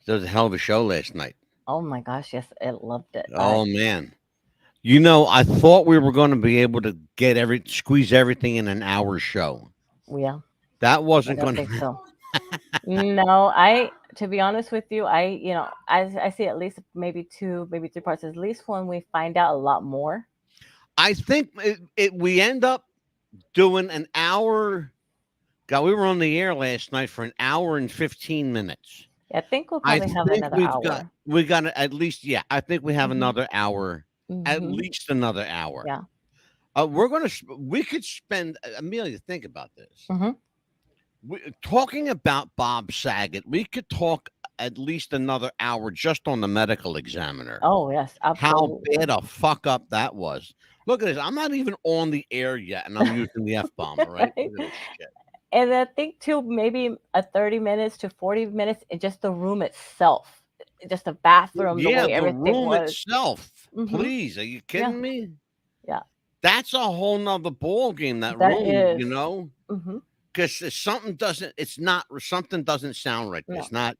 There was a hell of a show last night. Oh my gosh, yes, I loved it. Oh man. I thought we were going to be able to squeeze everything in an hour show. Yeah, That I wasn't don't going think to. so. No, to be honest with you, I see at least maybe two, maybe three parts. At least when we find out a lot more. I think we end up doing an hour. God, we were on the air last night for an hour and 15 minutes. I think we'll I probably have think another hour. we got at least, yeah, I think we have Hmm. another hour, at Hmm. least another hour. Yeah. We could spend, Amelia, think about this. Hmm. Talking about Bob Saget, we could talk at least another hour just on the medical examiner. Oh yes, How absolutely. bad a fuck up that was. Look at this. I'm not even on the air yet, and I'm using the F bomb, all right? Right? Look at this shit. And I think too, maybe a 30 minutes to 40 minutes in just the room itself, just the bathroom, the Yeah, way the everything room was. itself. Hmm. Please, are you Yeah, kidding me? yeah, That's a whole nother ball game, that that room, is. Hmm. because something doesn't sound right. No,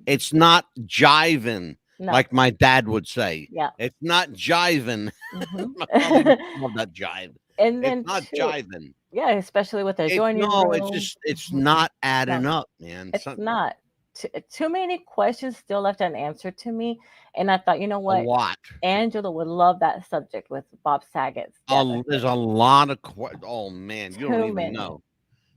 It's not jiving, no, like my dad would say. yeah. It's not jiving. Hmm. My father used to love that jive. And It's then not too, jiving. yeah, especially with the It's adjoining no, room. it's Hmm. not No, adding up, man. it's not. Too many questions still left unanswered to me, and I thought, you know A what, lot. Angela would love that subject with Bob Saget's death. I There's said, a lot of oh man, you don't too even many, know.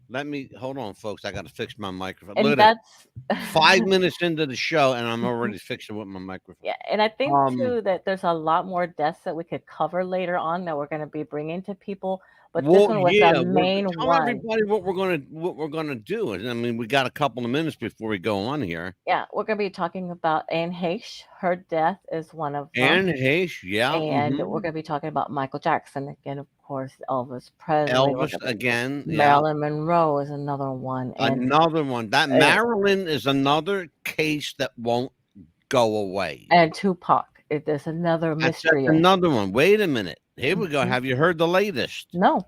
Let me hold on, folks. I got to fix my microphone. Look and at this. that's 5 minutes into the show, and I'm already fixing with my microphone. yeah, and I think Um, too that there's a lot more deaths that we could cover later on that we're going to be bringing to people, but this well, one was the yeah. main Tell one. everybody what we're gonna do. I mean, we got a couple of minutes before we go on here. Yeah, we're going to be talking about Anne Heche. Her death is one of them. And Hayes, yeah. And we're going to be talking about Michael Jackson again, of course, Elvis Presley. We're Elvis going to be again, yeah. Marilyn Monroe is another one, and Another one. That uh, Maryland is another case that won't go away. Tupac. There's another That's mystery. another one. Wait a minute. Here we go. Mhm. Have you heard the latest? No,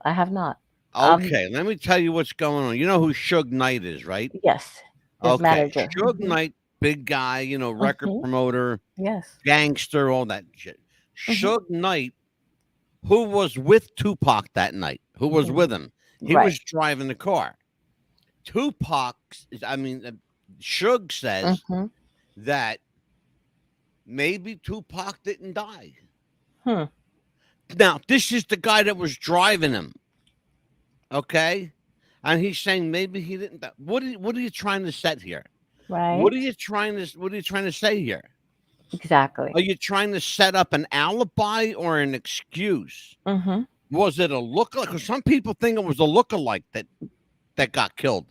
I have not. Um, Okay, let me tell you what's going on. You know who Suge Knight is, right? yes, his Okay, manager. Suge Knight, big guy, record Hmm. promoter, Yes. gangster, all that shit. Hmm. Suge Knight, who was with Tupac that night, who was Hmm. with him, he Right. was driving the car. Tupac, I mean, Suge says Hmm. that maybe Tupac didn't die. Hmm. Now, this is the guy that was driving him, okay? And he's saying maybe he didn't die. What are you trying to set here? Right. What are you trying to say here? Exactly. Are you trying to set up an alibi or an excuse? Hmm. Was it a lookalike? Because some people think it was a lookalike that got killed.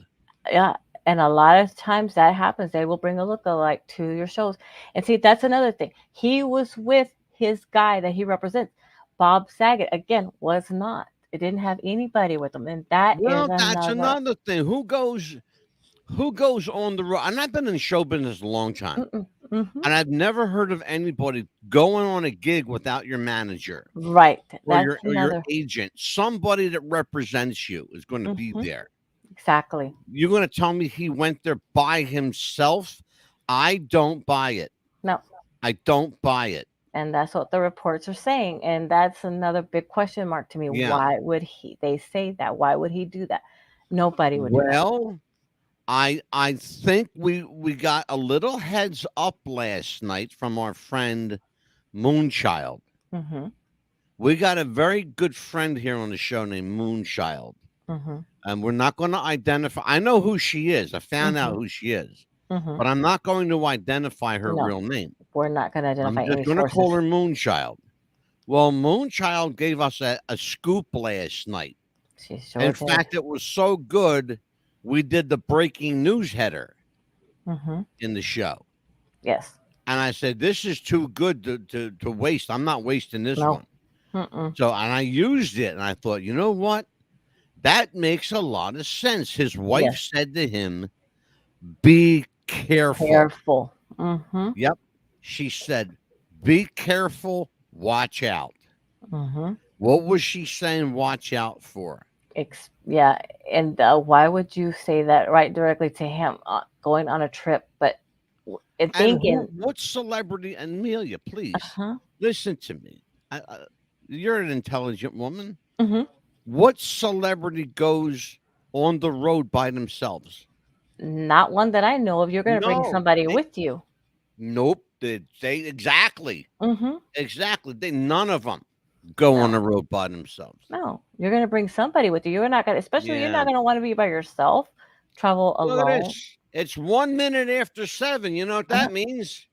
Yeah. And a lot of times that happens. They will bring a lookalike to your shows. And see, that's another thing. He was with his guy that he represents. Bob Saget, again, was not. It didn't have anybody with him. And that is Well, that's another. another thing. Who goes on the road? And I've been in show business a long time, Mm-mm. Hmm. and I've never heard of anybody going on a gig without your manager Right. or That's your another. agent. Somebody that represents you is going to be Hmm. there. Exactly. You're going to tell me he went there by himself? I don't buy it. No. I don't buy it. And that's what the reports are saying. And that's another big question mark to me. Yeah. Why would they say that? Why would he do that? Nobody would do that. Well, I think we got a little heads up last night from our friend Moonchild. Hmm. We got a very good friend here on the show named Moonchild. Hmm. And we're not going to identify. I know who she is. I found out Hmm. who she is. Hmm. But I'm not going to identify her No, real name. we're not going to I'm identify just any going to sources. call her Moonchild. Well, Moonchild gave us a scoop last night. She sure In did. fact, it was so good, we did the breaking news header Hmm. in the show. Yes. And I said, this is too good to waste. I'm not wasting this No. one. Mm-mm. So, and I used it, and I thought, you know what? That makes a lot of sense. His wife Yes. said to him, be careful. Careful. Mm-hmm. Yep. She said, be careful, watch out. Mm-hmm. What was she saying, watch out for? Yeah. And why would you say that right directly to him going on a trip? But and And thinking, what celebrity, Amelia, please huh? listen to me. You're an intelligent woman. Hmm. What celebrity goes on the road by themselves? Not one that I know of. You're going to bring No. somebody with you. Nope. They exactly. Hmm. Exactly. None of them go on No, the road by themselves. no. You're going to bring somebody with you. You're not going to, especially you're Yeah. not going to want to be by yourself, travel Look at alone. this. It's 1 minute after 7. You know what Uh-huh. that means?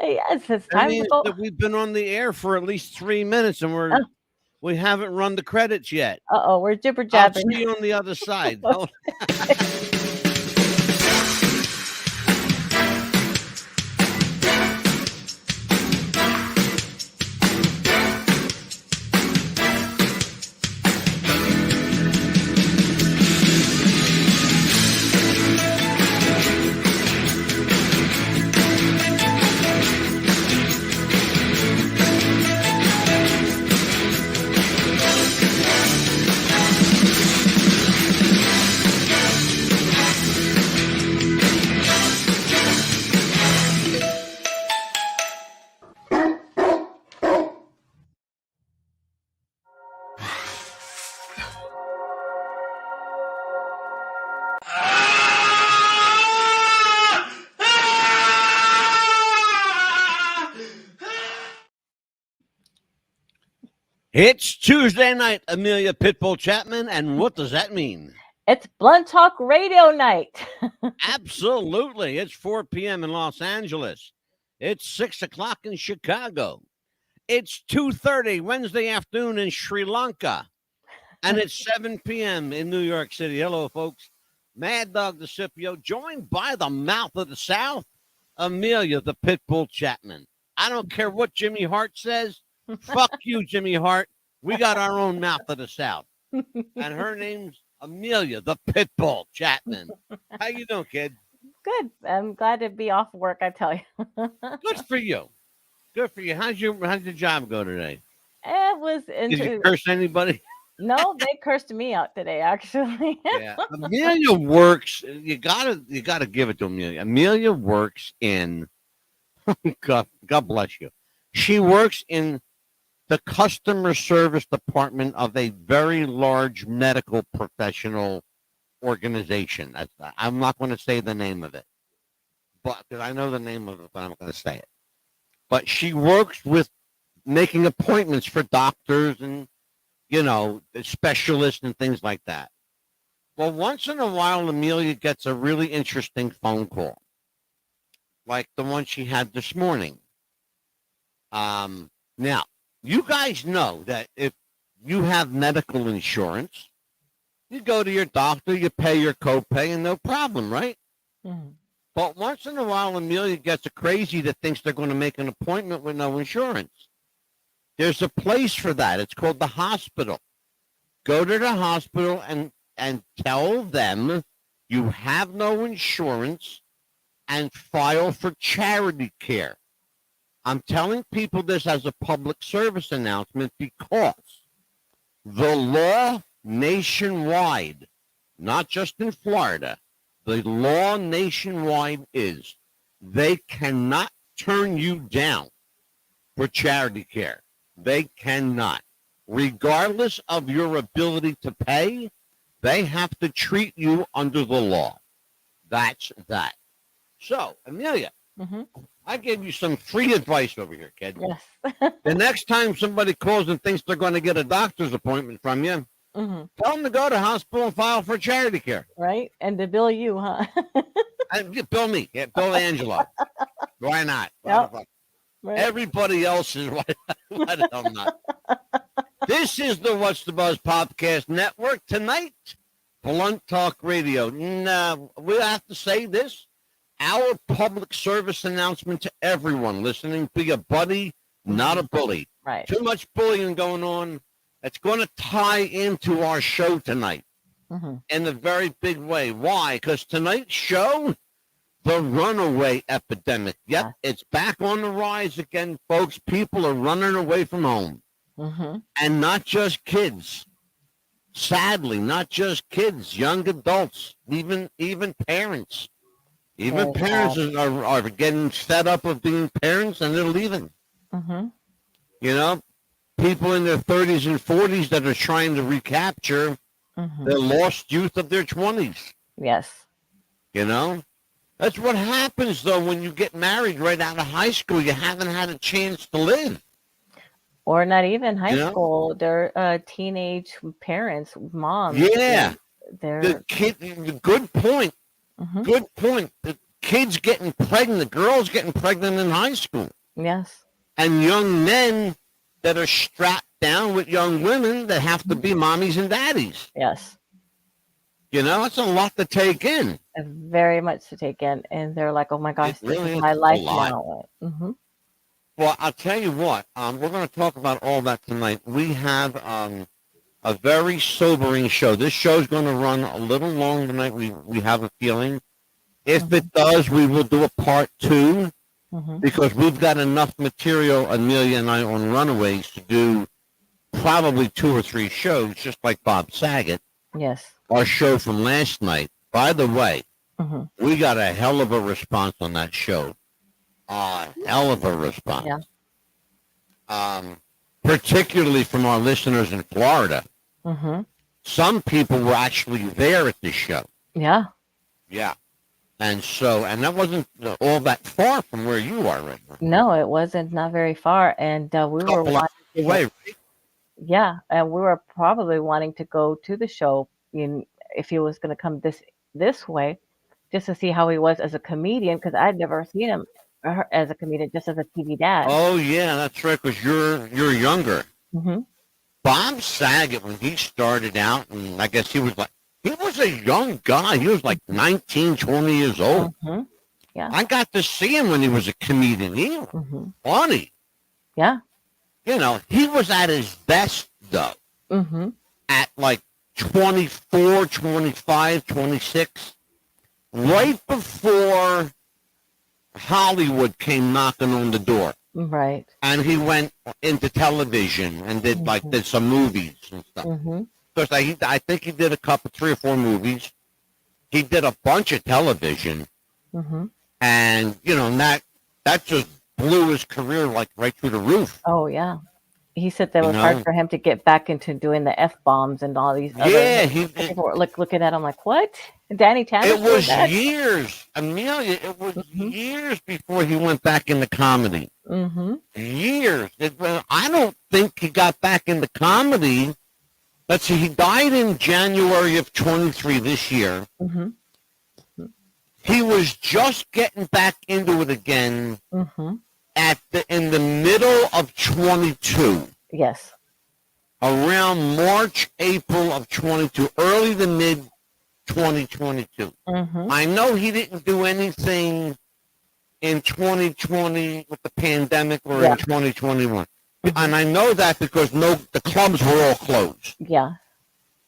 Yes, it's That time to means go. that we've been on the air for at least 3 minutes and Uh we haven't run the credits yet. oh, we're jibber I'll jabbing. see you on the other side. It's Tuesday night, Amelia Pitbull Chapman. And what does that mean? It's Blunt Talk Radio night. Absolutely. It's 4 p.m. in Los Angeles. It's 6 o'clock in Chicago. It's 2:30 Wednesday afternoon in Sri Lanka. And it's 7 p.m. in New York City. Hello, folks. Maddog The Pitbull, joined by the mouth of the South, Amelia the Pitbull Chapman. I don't care what Jimmy Hart says. Fuck you, Jimmy Hart. We got our own mouth of the South. And her name's Amelia the Pitbull Chapman. How you doing, kid? Good. I'm glad to be off work, I tell you. Good for you. Good for you. How'd your job go today? It was Did you into curse anybody? no, they cursed me out today, actually. Yeah. Amelia works. You gotta give it to Amelia. Amelia works in God bless you. She works in the customer service department of a very large medical professional organization. I'm not going to say the name of it, but because I know the name of it, but I'm not going to say it. But she works with making appointments for doctors and specialists and things like that. Well, once in a while, Amelia gets a really interesting phone call, like the one she had this morning. Now, you guys know that if you have medical insurance, you go to your doctor, you pay your copay, and no problem, right? Mhm. But once in a while, Amelia gets a crazy that thinks they're going to make an appointment with no insurance. There's a place for that. It's called the hospital. Go to the hospital and tell them you have no insurance and file for charity care. I'm telling people this as a public service announcement because the law nationwide, not just in Florida, the law nationwide is they cannot turn you down for charity care. They cannot. Regardless of your ability to pay, they have to treat you under the law. That's that. So, Amelia, Mhm. I gave you some free advice over here, kid. Yes. The next time somebody calls and thinks they're going to get a doctor's appointment from you, Mhm. tell them to go to hospital and file for charity care. Right? And to bill you, huh? Bill me. Yeah, Bill Angelo. Why not? Why the Yep. fuck? Right. Everybody else is why the hell not? This is the What's the Buzz Podcast Network. Tonight, Blunt Talk Radio. Now, we have to say this. Our public service announcement to everyone listening, be a buddy, not a bully. Right. Too much bullying going on. It's going to tie into our show tonight Mhm. in a very big way. Why? Because tonight's show, the runaway epidemic. Yep, it's back on the rise again, folks. People are running away from home. Mhm. And not just kids. Sadly, not just kids, young adults, even parents. Even Very parents sad. are getting fed up of being parents and they're leaving. Mhm. You know, people in their 30s and 40s that are trying to recapture the Mhm. lost youth of their 20s. Yes. You know, that's what happens though when you get married right out of high school. You haven't had a chance to live. Or not even You high know, school. They're teenage parents, moms. yeah. The They're kid. Good point. mhm. Good point. The kids getting pregnant, the girls getting pregnant in high school, Yes. and young men that are strapped down with young women that have to Mhm. be mommies and daddies. Yes. You know, it's a lot to take in. Very much to take in, and they're like, "Oh my It gosh, this is really is my a life lot. now." Mhm. Well, I'll tell you what. We're going to talk about all that tonight. We have a very sobering show. This show is going to run a little long tonight. We have a feeling. If Mhm. it does, we will do a part two Mhm. because we've got enough material, Amelia and I, on Runaways to do probably 2 or 3 shows, just like Bob Saget, Yes. our show from last night. By the way, Mhm. we got a hell of a response on that show. A hell of a response. Yeah. Particularly from our listeners in Florida. Mhm. Some people were actually there at the show. Yeah. Yeah. And that wasn't all that far from where you are right now. No, it wasn't, not very far, and we A were couple hours wanting to go. away, right? Yeah, and we were probably wanting to go to the show if he was going to come this way, just to see how he was as a comedian, because I'd never seen him as a comedian, just as a TV dad. Oh yeah, that's right. Because you're younger. Mhm. Bob Saget, when he started out, and I guess he was a young guy. He was like 19, 20 years old. Mhm. Yeah. I got to see him when he was a comedian. He was Mhm. funny. Yeah. You know, he was at his best, though, Mhm. at like 24, 25, 26, Mhm. right before Hollywood came knocking on the door. Right. And he went into television and Mhm. did some movies and stuff. Mhm. Because I think he did a couple, 3 or 4 movies. He did a bunch of television, Mhm. and that just blew his career like right through the roof. Oh yeah. He said that it You was hard know, for him to get back into doing the F bombs and all these other. yeah, And people were like looking at him like, "What? Danny it Tanner's doing was that?" years, Amelia. It was Mhm. years before he went back into comedy. Mhm. Years. I don't think he got back into comedy. Let's see, he died in January of 23 this year. Mhm. He was just getting back into it again Mhm. in the middle of 22, Yes. around March, April of 22, early to mid 2022. Mhm. I know he didn't do anything in 2020 with the pandemic or Yeah. in 2021. Mhm. And I know that because the clubs were all closed. Yeah.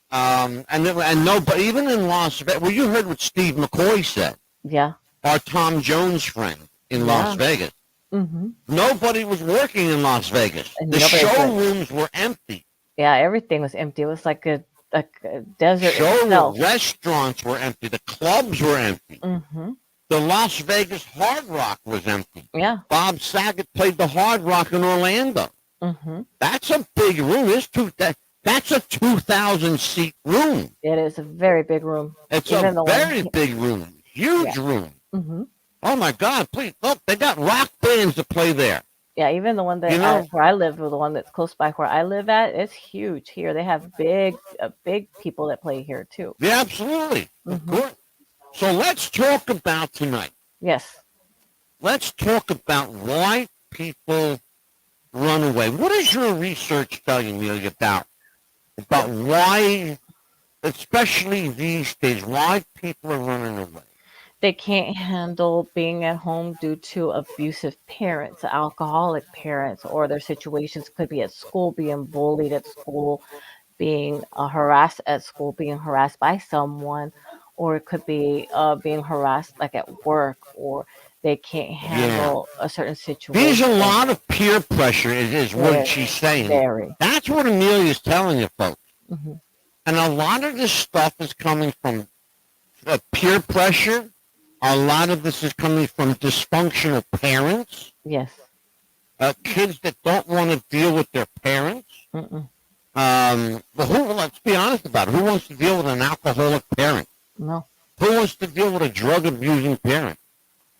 But even in Las Vegas, well, you heard what Steve McCoy said, Yeah. our Tom Jones friend in Las Yeah. Vegas. Mhm. Nobody was working in Las Vegas. And The nobody was. showrooms were empty. Yeah, everything was empty. It was like a desert Showroom itself. restaurants were empty. The clubs were empty. Mhm. The Las Vegas Hard Rock was empty. Yeah. Bob Saget played the Hard Rock in Orlando. Mhm. That's a big room. That's a 2,000-seat room. It is a very big room. It's Even a the very one. big room. Huge Yeah. room. Mhm. Oh my God! Please look, they got rock bands to play there. Yeah, even the one You that know? where I live, or the one that's close by where I live at, it's huge here. They have big people that play here too. Yeah, absolutely. Of Mhm. course. So let's talk about tonight. Yes. Let's talk about why people run away. What does your research tell you, Amelia, about why, especially these days, why people are running away? They can't handle being at home due to abusive parents, alcoholic parents, or their situations could be at school, being bullied at school, being harassed at school, being harassed by someone, or it could be being harassed like at work, or they can't Yeah. handle a certain There's a situation. lot of peer pressure, is what Very, she's saying. very. That's what Amelia's telling you, folks. Hmm. And a lot of this stuff is coming from peer pressure A lot of this is coming from dysfunctional parents, Yes. kids that don't want to deal with their parents. Mm-mm. But let's be honest about it. Who wants to deal with an alcoholic parent? No. Who wants to deal with a drug abusing parent?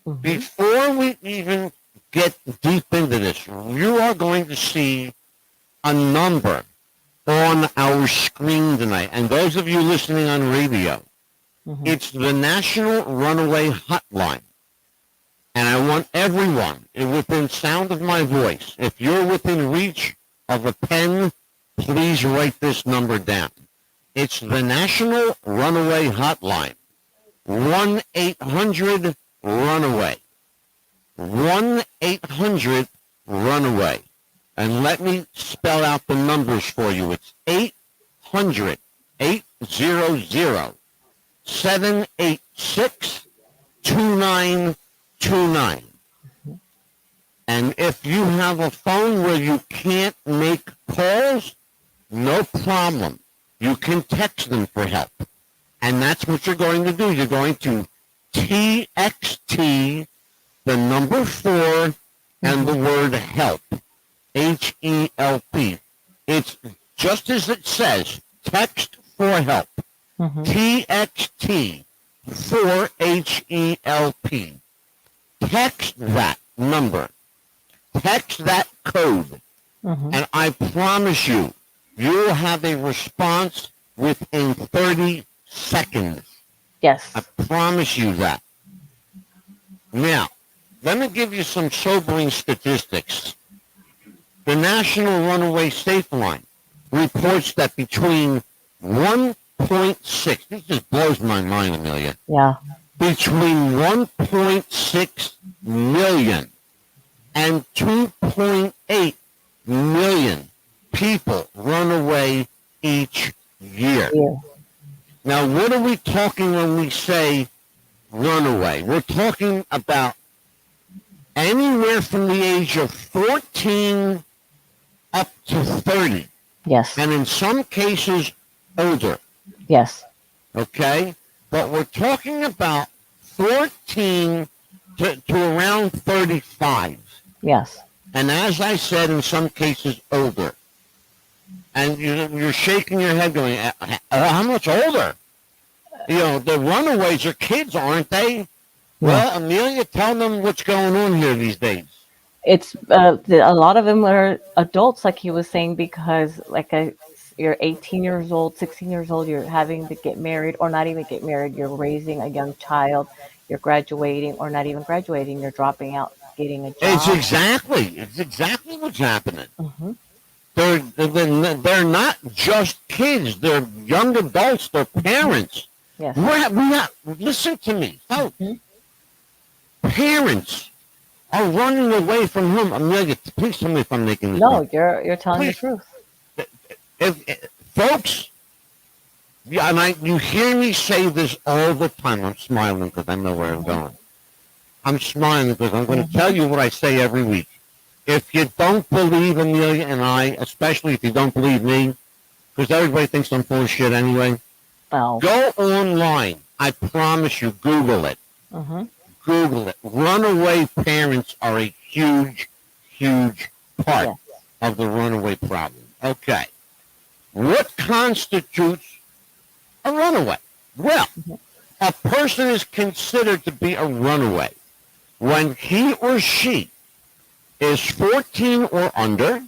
Mm-hmm. Before we even get deep into this, you are going to see a number on our screen tonight. And those of you listening on radio, Mm-hmm. it's the National Runaway Hotline. And I want everyone within sound of my voice, if you're within reach of a pen, please write this number down. It's the National Runaway Hotline. 1-800-RUNAWAY. 1-800-RUNAWAY. And let me spell out the numbers for you. It's 800-800-786-2929. And if you have a phone where you can't make calls, no problem. You can text them for help. And that's what you're going to do. You're going to TXT the number 4 and the word help. HELP. It's just as it says, text for help. Mm-hmm. TXT for HELP. Text that number. Text that code. Mm-hmm. And I promise you, you'll have a response within 30 seconds. Yes. I promise you that. Now, let me give you some sobering statistics. The National Runaway Safe Line reports that between 1.6, this just blows my mind, Amelia, Yeah. between 1.6 million and 2.8 million people run away each year. Yeah. Now, what are we talking when we say runaway? We're talking about anywhere from the age of 14 up to 30, Yes. and in some cases older, Yes. okay? But we're talking about 14 to around 35. Yes. And as I said, in some cases older. And you're shaking your head going, how much older? You know, the runaways are kids, aren't they? Well, Amelia, tell them what's going on here these days. It's a lot of them are adults, like he was saying, because you're 18 years old, 16 years old, you're having to get married, or not even get married. You're raising a young child. You're graduating, or not even graduating. You're dropping out, getting a job. It's exactly what's happening. Mm-hmm. They're not just kids. They're young adults. They're parents. Yes. Listen to me, folks. Mm-hmm. Parents are running away from home. Amelia, please tell me if I'm making this No, up. you're telling the truth. Folks, yeah, and you hear me say this all the time. I'm smiling because I know where I'm going. I'm smiling because I'm going to tell you what I say every week. If you don't believe Amelia and I, especially if you don't believe me, because everybody thinks I'm full of shit anyway, Oh. go online. I promise you, Google it. Mm-hmm. Google it. Runaway parents are a huge, huge part of the runaway problem. Okay. What constitutes a runaway? Well, a person is considered to be a runaway when he or she is 14 or under,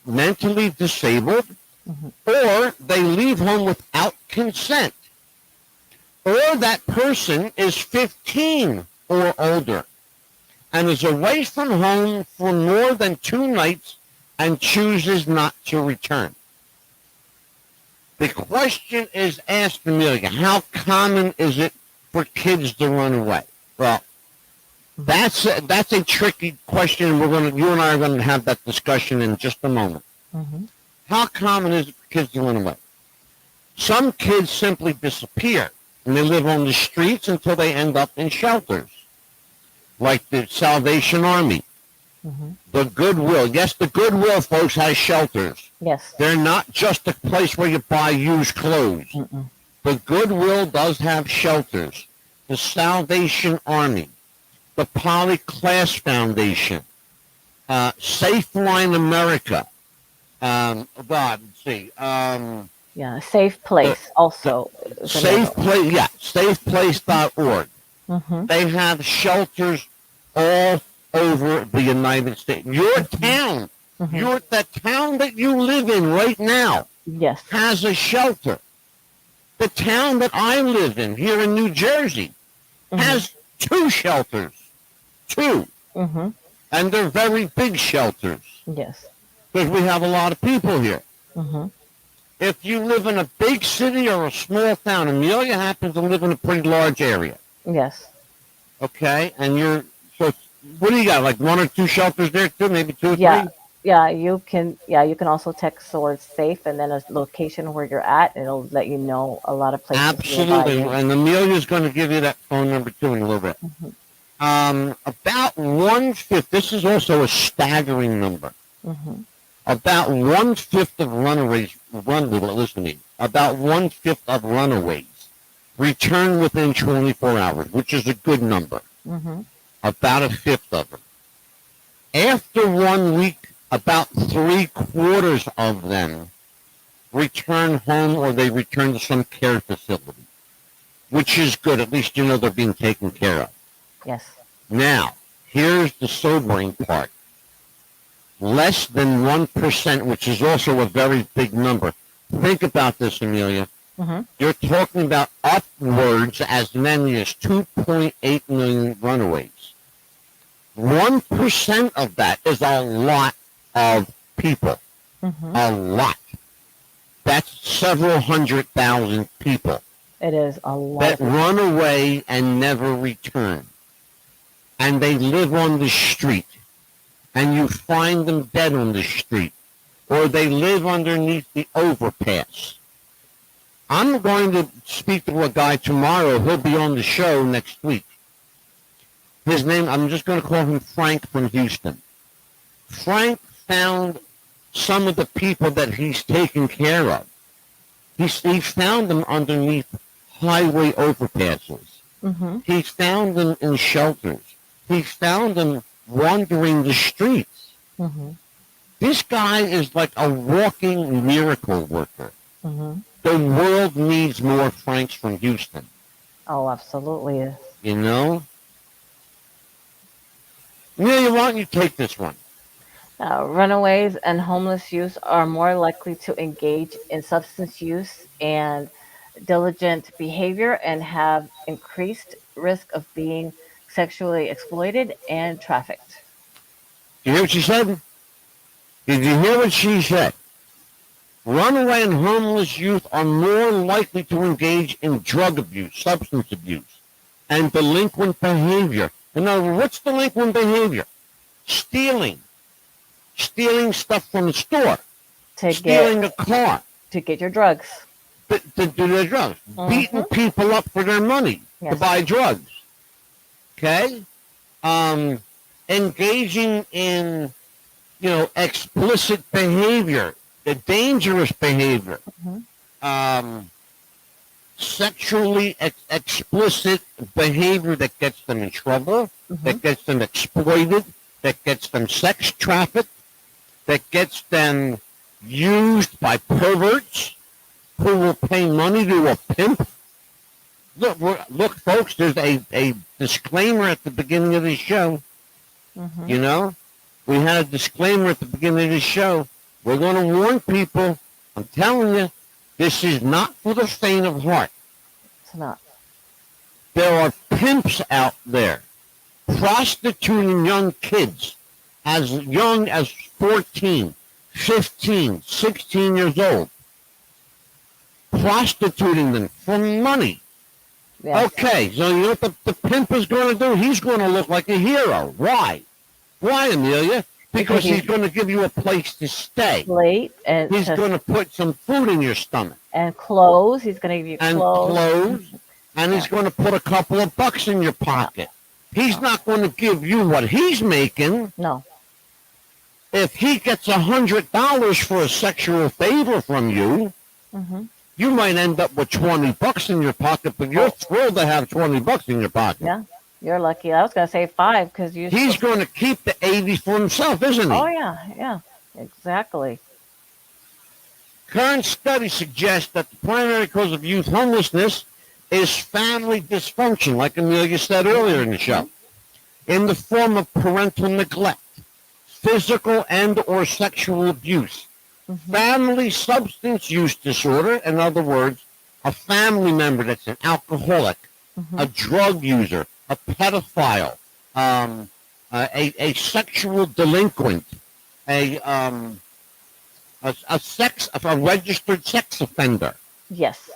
mentally disabled, or they leave home without consent, or that person is 15 or older and is away from home for more than 2 nights and chooses not to return. The question is asked, Amelia, how common is it for kids to run away? Well, that's a tricky question. You and I are going to have that discussion in just a moment. Mm-hmm. How common is it for kids to run away? Some kids simply disappear, and they live on the streets until they end up in shelters, like the Salvation Army, the Goodwill. Yes, the Goodwill, folks, has shelters. Yes. They're not just a place where you buy used clothes. Mm-mm. The Goodwill does have shelters. the Salvation Army, the Poly Class Foundation, Safe Line America. Let's see. Yeah, Safe Place also. Safe Place, yeah, safeplace.org. Mm-hmm. They have shelters all over the United States. Your town, the town that you live in right now, yes, has a shelter. The town that I live in here in New Jersey has 2 shelters. 2. Mm-hmm. And they're very big shelters. Yes. Because we have a lot of people here. Mm-hmm. If you live in a big city or a small town, Amelia happens to live in a pretty large area. Yes. Okay? And so what do you got? Like 1 or 2 shelters there too? Maybe 2 or 3? Yeah, you can also text the word safe and then a location where you're at. It'll let you know a lot of places. Absolutely. And Amelia's going to give you that phone number too in a little bit. About 1/5, this is also a staggering number. About 1/5 of Runaways, about 1/5 of Runaways return within 24 hours, which is a good number. About 1/5 of them. After 1 week, about 3/4 of them return home or they return to some care facility, which is good. At least you know they're being taken care of. Yes. Now, here's the sobering part. Less than 1%, which is also a very big number. Think about this, Amelia. You're talking about upwards as many as 2.8 million runaways. 1% of that is a lot of people. A lot. That's several 100,000 people. It is a lot. That run away and never return. And they live on the street. And you find them dead on the street. Or they live underneath the overpass. I'm going to speak to a guy tomorrow. He'll be on the show next week. His name, I'm just going to call him Frank from Houston. Frank found some of the people that he's taken care of. He found them underneath highway overpasses. He found them in shelters. He found them wandering the streets. This guy is like a walking miracle worker. The world needs more Franks from Houston. Oh, absolutely. You know? Amelia, why don't you take this one? Runaways and homeless youth are more likely to engage in substance use and diligent behavior and have increased risk of being sexually exploited and trafficked. Did you hear what she said? Did you hear what she said? Runaway and homeless youth are more likely to engage in drug abuse, substance abuse, and delinquent behavior. In other words, what's delinquent behavior? Stealing. Stealing stuff from the store. Stealing a car. To get your drugs. To do their drugs. Beating people up for their money to buy drugs. Okay? Engaging in, explicit behavior, the dangerous behavior. Sexually explicit behavior that gets them in trouble, that gets them exploited, that gets them sex trafficked, that gets them used by perverts who will pay money to a pimp. Look, folks, there's a disclaimer at the beginning of this show. We had a disclaimer at the beginning of this show. We're going to warn people. I'm telling you, this is not for the faint of heart. It's not. There are pimps out there prostituting young kids as young as 14, 15, 16 years old. Prostituting them for money. Yes. Okay, so you know what the pimp is going to do? He's going to look like a hero. Why? Why, Amelia? Because he's going to give you a place to stay. And he's going to put some food in your stomach. And clothes. He's going to give you clothes. And he's going to put a couple of bucks in your pocket. He's not going to give you what he's making. No. If he gets $100 for a sexual favor from you, You might end up with $20 in your pocket, but you're thrilled to have $20 in your pocket. Yeah, you're lucky. I was gonna say 5 because you. He's going to keep the 80 for himself, isn't he? Oh yeah, exactly. Current studies suggest that the primary cause of youth homelessness is family dysfunction, like Amelia said earlier in the show, in the form of parental neglect, physical and or sexual abuse, family substance use disorder, in other words, a family member that's an alcoholic, a drug user, a pedophile, a sexual delinquent, a registered sex offender. Yes.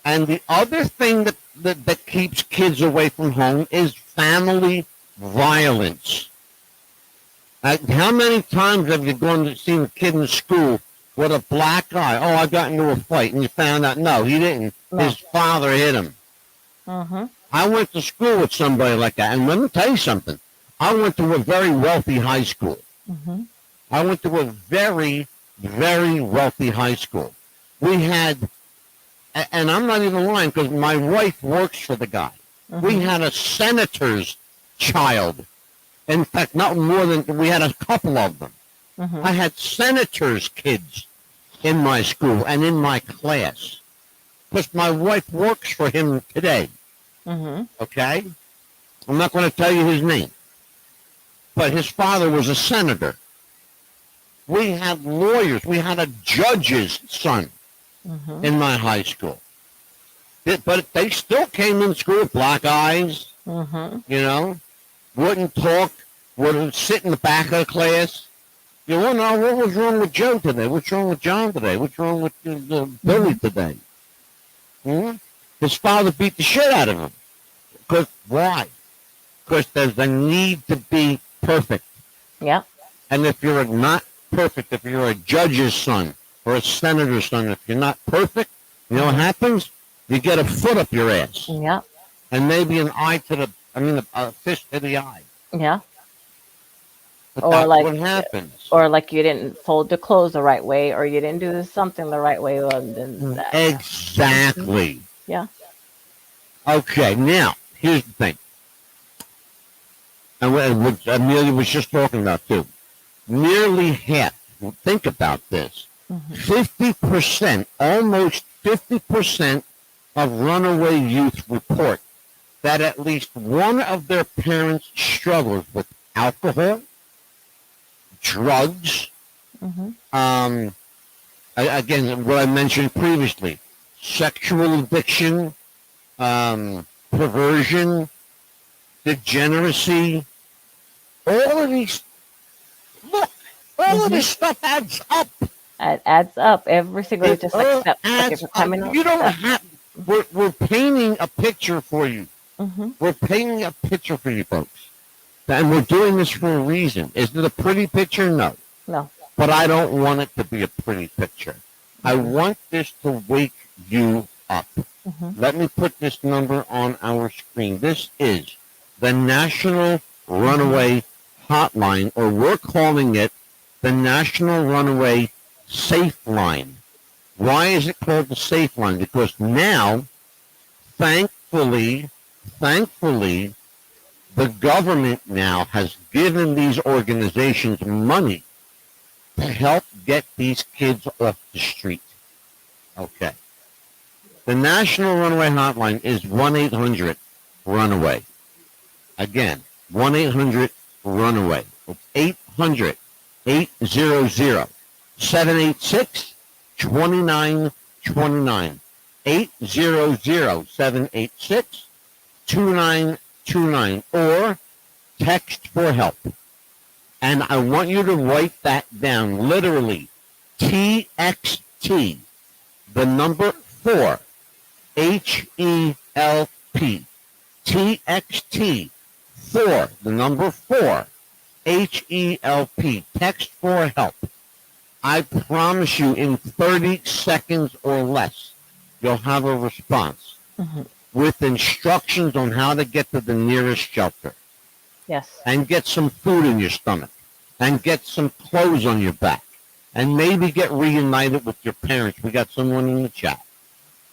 And the other thing that keeps kids away from home is family violence. How many times have you gone to see a kid in school with a black eye? Oh, I got into a fight, and you found out, no, he didn't. No. His father hit him. I went to school with somebody like that, and let me tell you something. I went to a very wealthy high school. I went to a very, very wealthy high school. We had, and I'm not even lying because my wife works for the guy. We had a senator's child. In fact, not more than, we had a couple of them. I had senators' kids in my school and in my class. Because my wife works for him today. Okay? I'm not going to tell you his name. But his father was a senator. We had lawyers. We had a judge's son in my high school. But they still came in school with black eyes, you know, wouldn't talk, wouldn't sit in the back of the class. You wouldn't know what was wrong with Joe today, what's wrong with John today, what's wrong with Billy today. His father beat the shit out of him. Because why? Because there's a need to be perfect. Yeah. And if you're not perfect, if you're a judge's son or a senator's son, if you're not perfect, you know what happens? You get a foot up your ass. Yeah. And maybe an eye to the, a fist to the eye. Yeah. But Or that's like, what happens. or like you didn't fold the clothes the right way, or you didn't do something the right way. Exactly. Yeah. Okay, now, here's the thing. And what Amelia was just talking about, too. Nearly half, think about this, 50%, almost 50% of runaway youth report that at least one of their parents struggles with alcohol, drugs, again, what I mentioned previously, sexual addiction, perversion, degeneracy, all of these, look, all of this stuff adds up. It adds up every single day, just like step. Like if you're coming up, you don't have, we're painting a picture for you. We're painting a picture for you folks. And we're doing this for a reason. Is it a pretty picture? No. No. But I don't want it to be a pretty picture. I want this to wake you up. Let me put this number on our screen. This is the National Runaway Hotline, or we're calling it the National Runaway Safe Line. Why is it called the Safe Line? Because now, thankfully, the government now has given these organizations money to help get these kids off the street. Okay. The National Runaway Hotline is 1-800-RUNAWAY. Again, 1-800-RUNAWAY. It's 800-786-2929. 800-786-2929. Or text for help. And I want you to write that down. Literally, TXT, the number 4, HELP. TXT 4, the number 4, HELP. Text for help. I promise you, in 30 seconds or less, you'll have a response with instructions on how to get to the nearest shelter. Yes. And get some food in your stomach. And get some clothes on your back. and maybe get reunited with your parents. We got someone in the chat.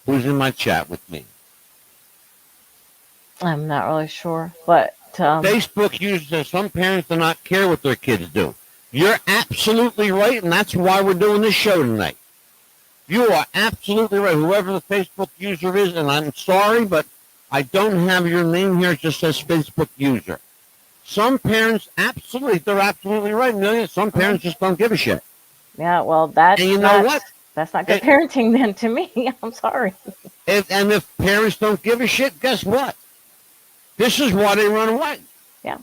Who's in my chat with me? I'm not really sure, but Facebook users, some parents do not care what their kids do. You're absolutely right, and that's why we're doing this show tonight. You are absolutely right. Whoever the Facebook user is, and I'm sorry, but I don't have your name here. It just says Facebook user. Some parents, they're absolutely right, Amelia. Some parents just don't give a shit. yeah, well, that's And you know not, what? that's not good parenting then to me. I'm sorry. If parents don't give a shit, guess what? This is why they run away. Yeah.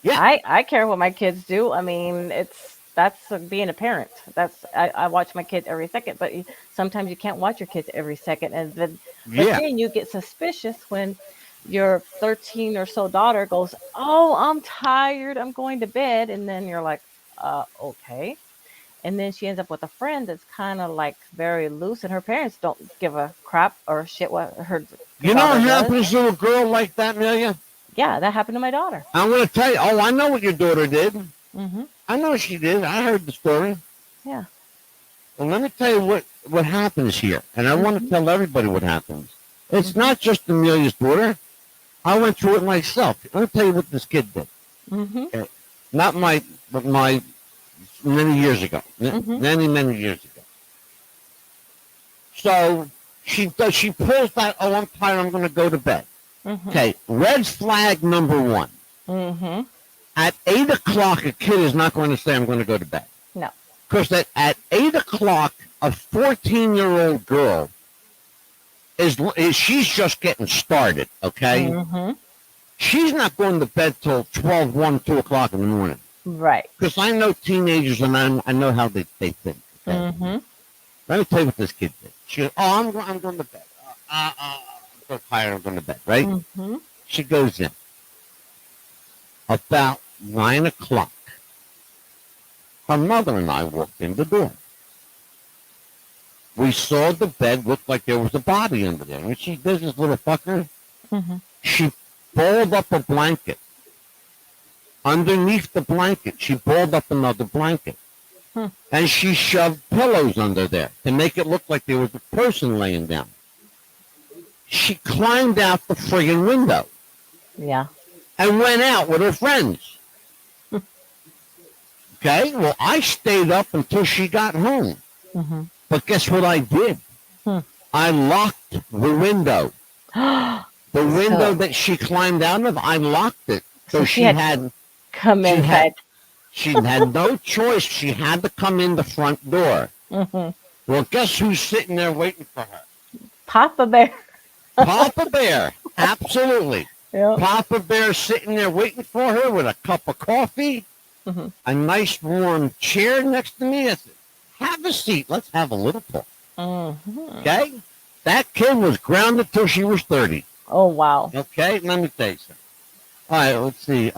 Yeah. I care what my kids do. I mean, that's being a parent. I watch my kids every second, but sometimes you can't watch your kids every second, and then then you get suspicious when your 13 or so daughter goes, "Oh, I'm tired. I'm going to bed," and then you're like, okay. And then she ends up with a friend that's kind of like very loose, and her parents don't give a crap or shit what her. You know what happens to a girl like that, Amelia? Yeah, that happened to my daughter. I'm going to tell you. Oh, I know what your daughter did. Mm-hmm. I know she did. I heard the story. Yeah. Well, let me tell you what happens here, and I want to tell everybody what happens. It's not just Amelia's daughter. I went through it myself. Let me tell you what this kid did. Mm-hmm. Not but my many years ago, many years ago. So she pulls that. Oh, I'm tired. I'm going to go to bed. Mm-hmm. Okay, red flag number one. Mm-hmm. At 8 o'clock, a kid is not going to say, I'm going to go to bed. No. Because at 8 o'clock, a 14-year-old girl she's just getting started, okay? Mm-hmm. She's not going to bed till 12, 1, 2 o'clock in the morning. Right. Because I know teenagers, and I know how they think. Okay? Mm-hmm. Let me tell you what this kid did. She goes, oh, I'm going to bed. I'm so tired, I'm going to bed, right? Mm-hmm. She goes in. About 9 o'clock, her mother and I walked in the door. We saw the bed look like there was a body under there. And she does this little fucker. Mm-hmm. She balled up a blanket. Underneath the blanket, she balled up another blanket. And she shoved pillows under there to make it look like there was a person laying down. She climbed out the friggin' window. Yeah. And went out with her friends. Okay? Well, I stayed up until she got home. Mm-hmm. But guess what I did? I locked the window. The window that she climbed out of, I locked it. So she had come inside. She had no choice. She had to come in the front door. Mm-hmm. Well, guess who's sitting there waiting for her? Papa Bear. Papa Bear. Absolutely. Yep. Papa Bear sitting there waiting for her with a cup of coffee, a nice warm chair next to me. I said, have a seat. Let's have a little talk. Mm-hmm. Okay? That kid was grounded till she was 30. Oh, wow. Okay? Let me tell you something. All right, let's see.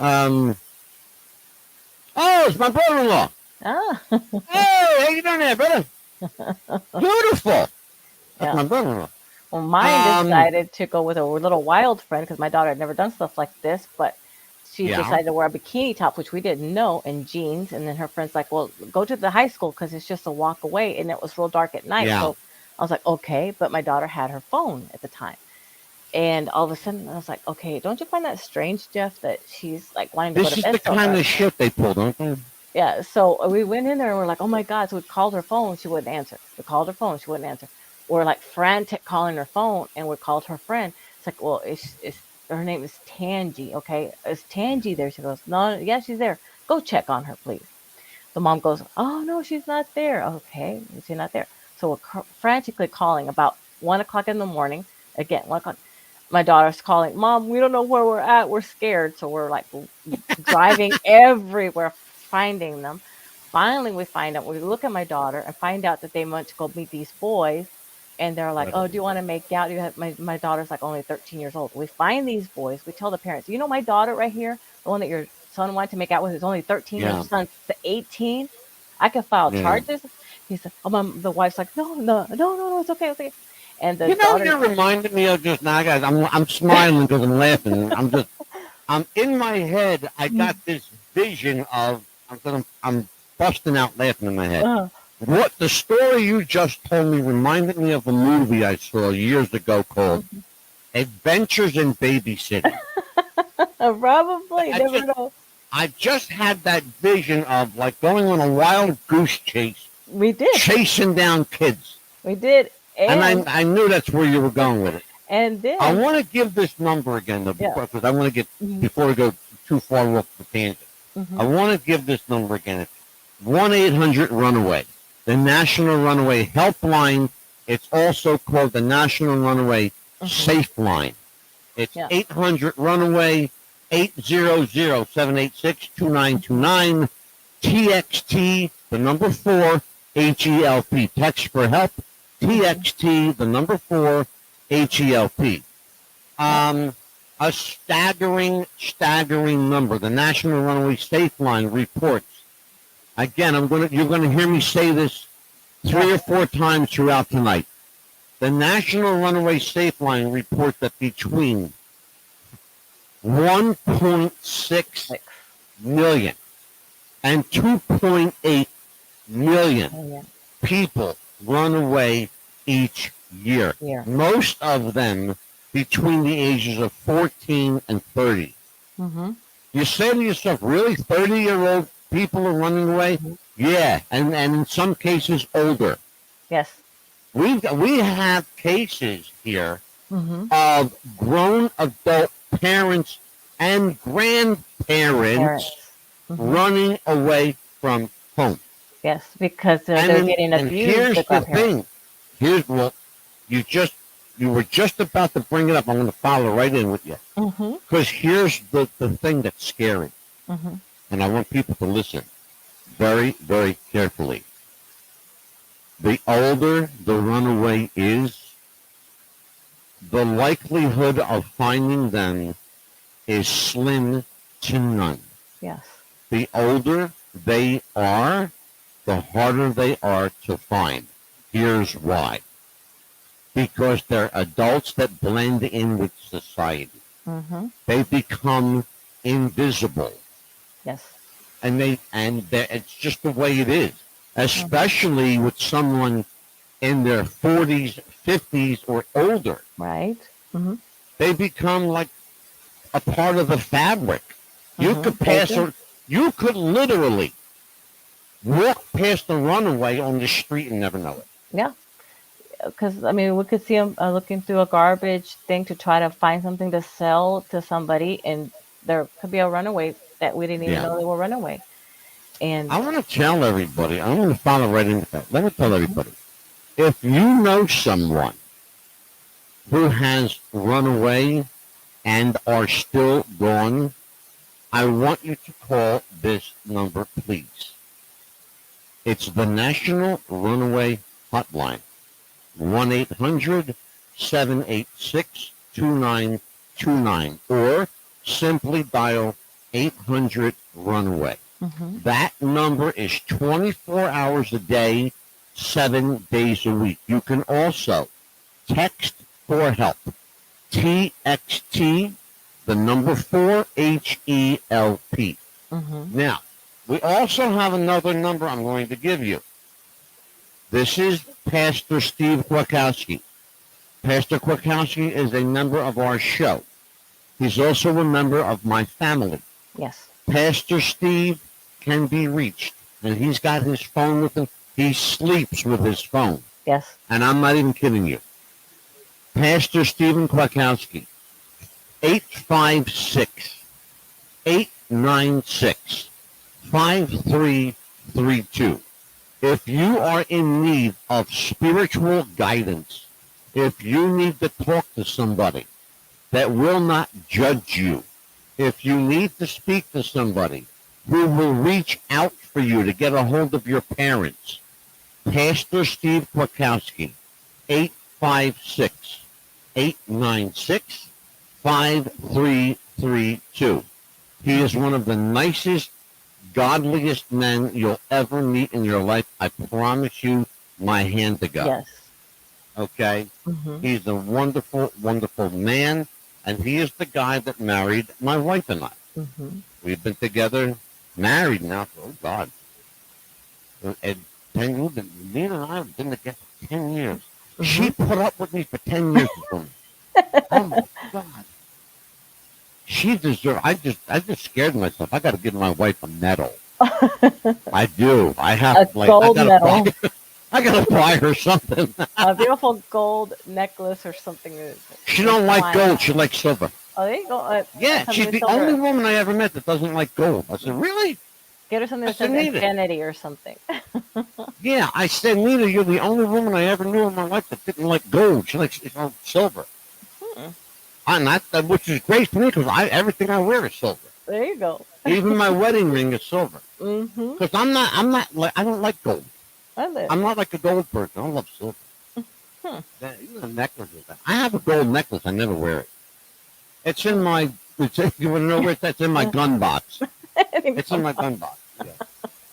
Oh, it's my brother-in-law. Ah. Hey, how you doing there, brother? Beautiful. That's my brother-in-law. Well, mine decided to go with a little wild friend because my daughter had never done stuff like this, but she decided to wear a bikini top, which we didn't know, and jeans. And then her friend's like, well, go to the high school because it's just a walk away. And it was real dark at night. So I was like, okay. But my daughter had her phone at the time. And all of a sudden, I was like, okay, don't you find that strange, Jeff, that she's like wanting to go to bed? This is the kind of shit they pull, don't they? Yeah. So we went in there and we're like, oh my God. So we called her phone. She wouldn't answer. We called her phone. She wouldn't answer. We're like frantic calling her phone, and we called her friend. It's like, well, her name is Tangi. Okay. Is Tangi there? She goes, no, yeah, she's there. Go check on her, please. The mom goes, oh, no, she's not there. Okay. She's not there. So we're frantically calling about 1 o'clock in the morning. Again, 1 o'clock. My daughter's calling, Mom, we don't know where we're at. We're scared. So we're like driving everywhere, finding them. Finally, we find out. We look at my daughter and find out that they went to go meet these boys. And they're like, oh, do you want to make out? Do you have, my daughter's like only 13 years old. We find these boys. We tell the parents, you know, my daughter right here, the one that your son wanted to make out with is only 13. Your son's 18. I can file charges. He said, the wife's like, no, it's okay. It's okay. And the daughter, you reminded me of just now, guys. I'm smiling because I'm laughing. I'm in my head. I got this vision of I'm busting out laughing in my head. What the story you just told me reminded me of a movie I saw years ago called Adventures in Babysitting. Probably, I never just, know. I just had that vision of like going on a wild goose chase, We did. chasing down kids. We did. And And I knew that's where you were going with it. I then want to give this number again, though, yeah. because I want to get, Mhm. before we go too far off the tangent, I Mhm. want to give this number again. It's 1-800-RUNAWAY, the National Runaway Helpline. It's also called the National Runaway Mhm. Safe Line. It's Yeah. 800-RUNAWAY, 800-786-2929, TXT, the number 4, HELP, text for help, TXT, the number 4, HELP. A staggering number. The National Runaway Safe Line reports. Again, you're gonna hear me say this 3 or 4 times throughout tonight. The National Runaway Safe Line reports that between 1.6 million and 2.8 million Oh, yeah. people run away each year. Yeah. Most of them between the ages of 14 and 30. Mhm. You say to yourself, really, 30-year-old people are running away? Mhm. Yeah, and in some cases older. Yes. We have cases here Mhm. of grown adult parents and grandparents Parents. Mhm. running away from home. Yes, because they're getting And abused. here's The the grandparents. thing. You were just about to bring it up. I'm going to follow right in with you. Mhm. Because here's the thing that's scary. Mhm. And I want people to listen very, very carefully. The older the runaway is, the likelihood of finding them is slim to none. Yes. The older they are, the harder they are to find. Here's why. Because they're adults that blend in with society. Mhm. They become invisible. Yes. It's just the way it is. Mhm. Especially with someone in their 40s, 50s, or older. Right. Mhm. They become like a part of the fabric. You Mhm. could They pass do. or you could literally walk past a runaway on the street and never know it. Yeah. Because I mean, we could see them looking through a garbage thing to try to find something to sell to somebody, and there could be a runaway that we didn't even Yeah. know they were runaway. And I want to tell everybody, I want to follow right into that. Let me tell Mhm. everybody, if you know someone who has run away and are still gone, I want you to call this number, please. It's the National Runaway Hotline, 1-800-786-2929, or simply dial 800-RUNAWAY. Mhm. That number is 24 hours a day, 7 days a week. You can also text for help. TXT, the number 4, HELP. Mhm. Now, we also have another number I'm going to give you. This is Pastor Steve Kwiatkowski. Pastor Kwiatkowski is a member of our show. He's also a member of my family. Yes. Pastor Steve can be reached, and he's got his phone with him. He sleeps with his phone, Yes. and I'm not even kidding you. Pastor Stephen Kwiatkowski, 856-896-5332. If you are in need of spiritual guidance, if you need to talk to somebody that will not judge you, if you need to speak to somebody who will reach out for you to get a hold of your parents, Pastor Steve Kwiatkowski, 856-896-5332. He is one of the nicest, godliest men you'll ever meet in your life. I promise you my hand to God. Yes. Okay? Mhm. He's a wonderful, wonderful man, and he is the guy that married my wife and I. Mhm. We've been together, married now for, oh God, 10 years. Me and I have been together for 10 years. She Mm-hmm. put up with me for 10 years with me. Oh my God. She deserves. I just scared myself. I got to give my wife a medal. I do. I have A like gold medal, I gotta buy her something. a beautiful gold necklace or something. She With don't like twine. gold. She likes silver. Oh, there you go. Yeah, Something she's with the silver. only woman I ever met that doesn't like gold. I said, really? Get her something I that said, says Nita. infinity or something. Yeah, I said, Nita, you're the only woman I ever knew in my life that didn't like gold. She likes silver. Hmm. And that, which is great for me because everything I wear is silver. There you go. Even my wedding ring is silver. Mm-hmm. Because I don't like gold. That's it. I'm not like a gold person. I love silver. Hmm. Even the necklaces. I have a gold necklace. I never wear it. It's in my. You want to know where that's in my gun box? It's in my gun box. Yeah.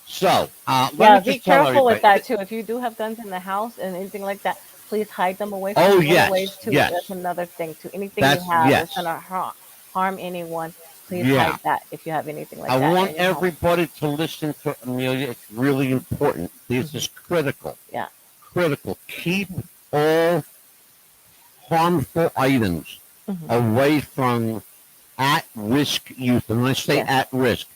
So let Yeah, me be just tell careful with everybody. that too. If you do have guns in the house and anything like that, please hide them away Oh from yes, runaways too. yes. That's another thing too. Anything you That's have that's yes. gonna harm anyone, please Yeah. hide that if you have anything like I that want in your home. everybody to listen to Amelia. It's really important. This is critical. Yeah. Critical. Keep all harmful items Hmm. away from at-risk youth. And when I say Yes. at risk,